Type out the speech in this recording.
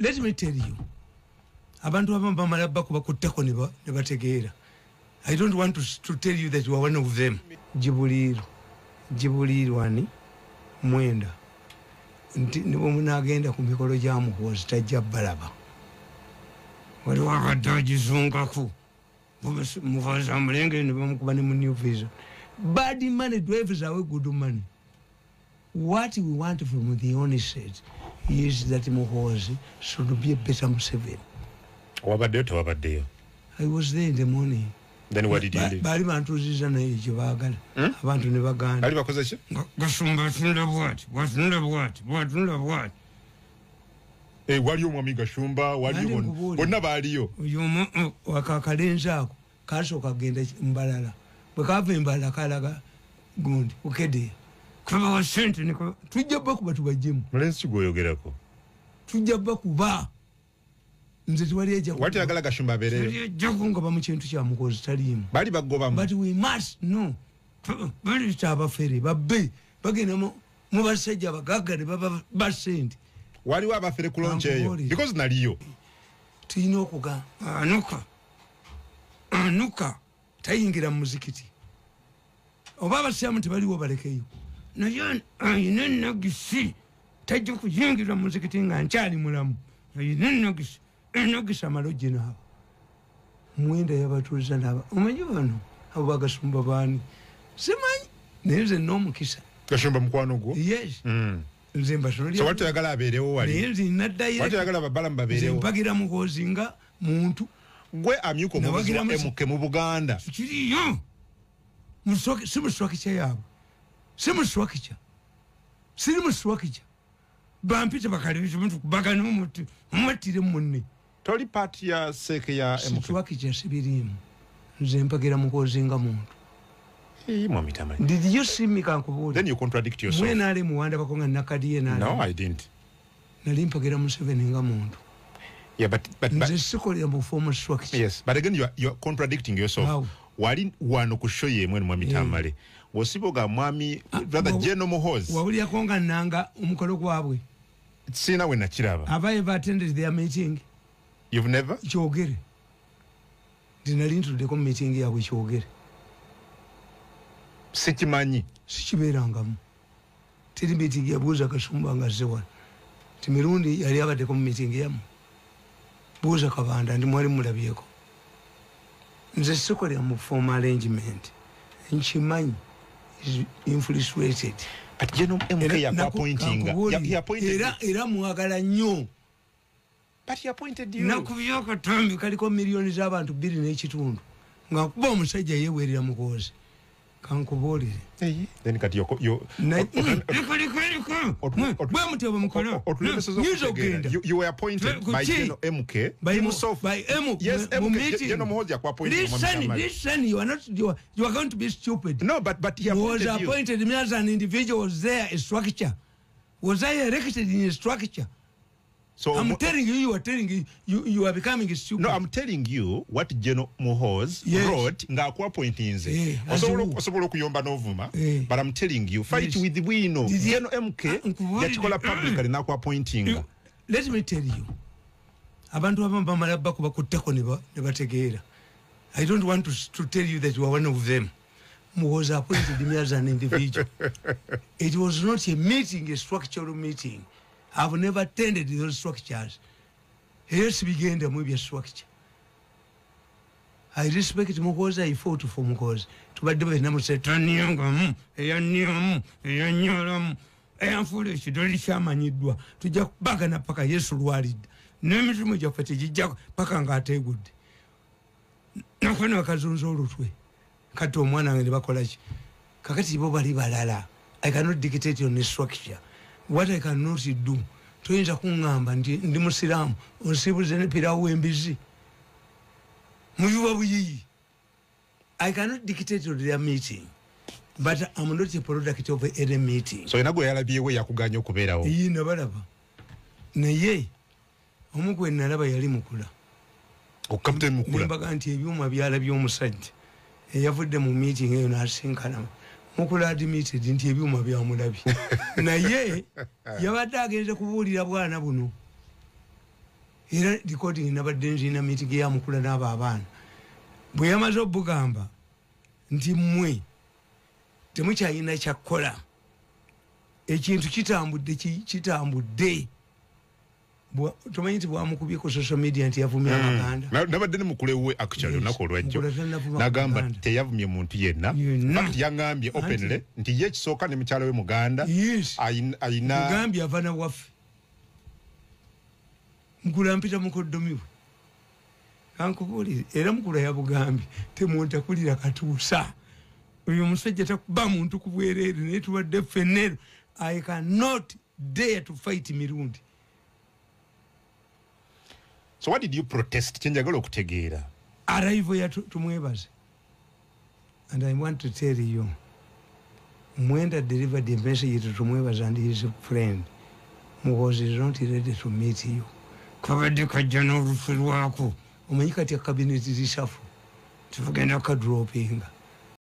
let me tell you. Abantu abamala bakuba kuttako ne bategeera. I don't want to tell you that you are one of them. Jibuliru ani mwenda. Nibo munagenda ku mikolo gya Muhoozi tajja balaba. Waliwo akaddaji zungaku. Muhoozi amulenge ne bamukuba ne mu New Vision. Bad money drives away good money. What we want from the onset is that Muhoozi should be a better Museveni. Wabaddeyo. I was there in the morning. Then what did you do? Bali bantuziza naye gye baagala. Abantu ne baganda. Bali bakoze ki? Gasumba tunda bwati. Waliyo omwami Gashumba, waliyo bonna baaliyo. Oyo wakakalenza ako kasooka kagenda Mbalala. Bwe kava Mbalala kalaga gundi ukedde. Kuba wa sente niko tujja bakuba tubajjemu. Mulenzi gwoyogerako. Tujja bakuba. Nze tuwali eja wati agala Gashumba abeereyo. Jago nga bamu kintu kya Muhoozi taliimu. Bali bagobamu. But we must know. Bali tabafere babbe bagenda mu basajja abagagga ne baba basente. Waliwo abafere kulonje eyo because naliyo. Tuyina okuga anuka tayingira mu muzikiti. Oba abasiyaamu tebaliwo balekeyo. Naye ayina ennagisi tajja kuyingira mu muzikiti nga nkyali mulamu. Ayina ennagisi. Enogisa maloje nabo. Mwenda yabatuliza nabo. Omanyi bano abo bagasumba bani. Simanyi neze n'omukisa. Gashumba mukwano gwo? Yes. Nze mbasonali. So watu yagala abeerewo wali. Nze naddayo. Watu yagala babala mbabeerewo. Mpagira Muhoozi nga muntu. Gwe amyuko Muhoozi wa MK mu Buganda. Kiriyo. Musoke simuswakicha yabo. Simuswakicha. Siri muswakicha. Bampita bakalibiza muntu kubagana omuti. Mwatire munne. Toli party ya seke ya MK. Simuswakicha sibirimu. Nze mpagira Muhoozi nga muntu. Mwami Tamale. Did you see me kankubuli? Then you contradict yourself. Mwe nale muwanda bakonga nakadiye nale. No, I didn't. Nali mpagira Museveni nga muntu. Yeah, but nze sikolera mu formal structure. Yes, but again you're contradicting yourself. Wow. Wali wano kushoye mwenu Mwami Tamale. Wosiboga Mwami brother General Muhoozi. Wawuli yakonga nanga omukolo gwabwe. Sina we nakiraba. Have I ever attended their meeting? You've never? Kyogere. Dinali ntudde ko meeting yabwe kyogere. Sikimanyi. Sikibeerangamu. Teri meeting ya Buuza Kasumba nga zewa. Mirundi yali abadde ko meeting yamu. Buuza Kabanda ndi mwali mulabyeko. Nze sikolera mu formal arrangement. Nkimanyi is infiltrated. But General MK ya appointing. He appointed. Era mwagala nnyo. But he appointed you. Nakubyoka tambi kaliko milioni z'abantu 2.5. Nga kuba omusajja yewerera Muhoozi. Kankubulire. Then kati yo you were appointed by General MK by himself. By MK. Yes, MK. General Muhoozi appointed. Listen, you are going to be stupid. No, but he was appointed me as an individual. Was there a structure? Was I erected in a structure? So I'm telling you, you are telling you are becoming stupid. No, I'm telling you what General Muhoozi wrote. Nga kwa appointing nze. Osobola kuyomba novuma. But I'm telling you, fight with the wino. General MK yachikola publicly na kwa appointing. Let me tell you. Abantu abamala bakuba kuttako ne bategeera. I don't want to tell you that you are one of them. Muhoozi appointed me as an individual. It was not a meeting, a structural meeting. I've never attended those structures. Let's begin the movie structure. I respect Muhoozi, I fought for Muhoozi. To what the name said, Tanyangam, Yanyaram, and foolish, don't shaman you do. To Jack Bagana Paka, yes, worried. Name to me of Jack Pakangate good. No one of Kazun's way. Kato Mwana and the Bakolaj. Kakati Bobali Balala. I cannot dictate on this structure. What I cannot do, Twinja Kungamba, ndi Muslim, or civil and Pirawu MBC. I cannot dictate to their meeting, but I'm not a product of any meeting. So, you're not going to be away, Yakuganyo Kubera. You never. Naye, Omuku and Naraba Yalimukula. O Captain Mukula Baganti, you may be a Labium sent. You have them meeting in our Sinkanam. Mukula admitted in TV Mabiamulabi. Naye, Yavata against the Kubudi Abwana Bunu. era recording nabadde nzina meeting ya mukula n'aba abaana bwe yamaze obugamba nti mmwe temukyayina kyakkola ekintu kitambudde tomanyi nti bwamukubye ku social media nti yavumya amaganda nabadde ne mukulewe actually onako olwajjo nagamba teyavumye muntu yenna but yangambye openly nti ye kisooka ne mukyala we muganda ayina mugambye ava na waffe mukula mpita mukoddomiwe kankubulire era mukula yabugambye temuntakulira katuusa oyo musajja takuba muntu ku bwereere naye tubadde ffenero I cannot dare to fight Mirundi. So what did you protest? Chenjagala okutegeera. Arrival ya tumwebaze. And I want to tell you, Mwenda delivered the message to Tumwebaze and his friend. Muhoozi is not ready to meet you. Kabadika jana urufuru wako. Umanyika tia cabinet reshuffle. Tufagenda kadropinga.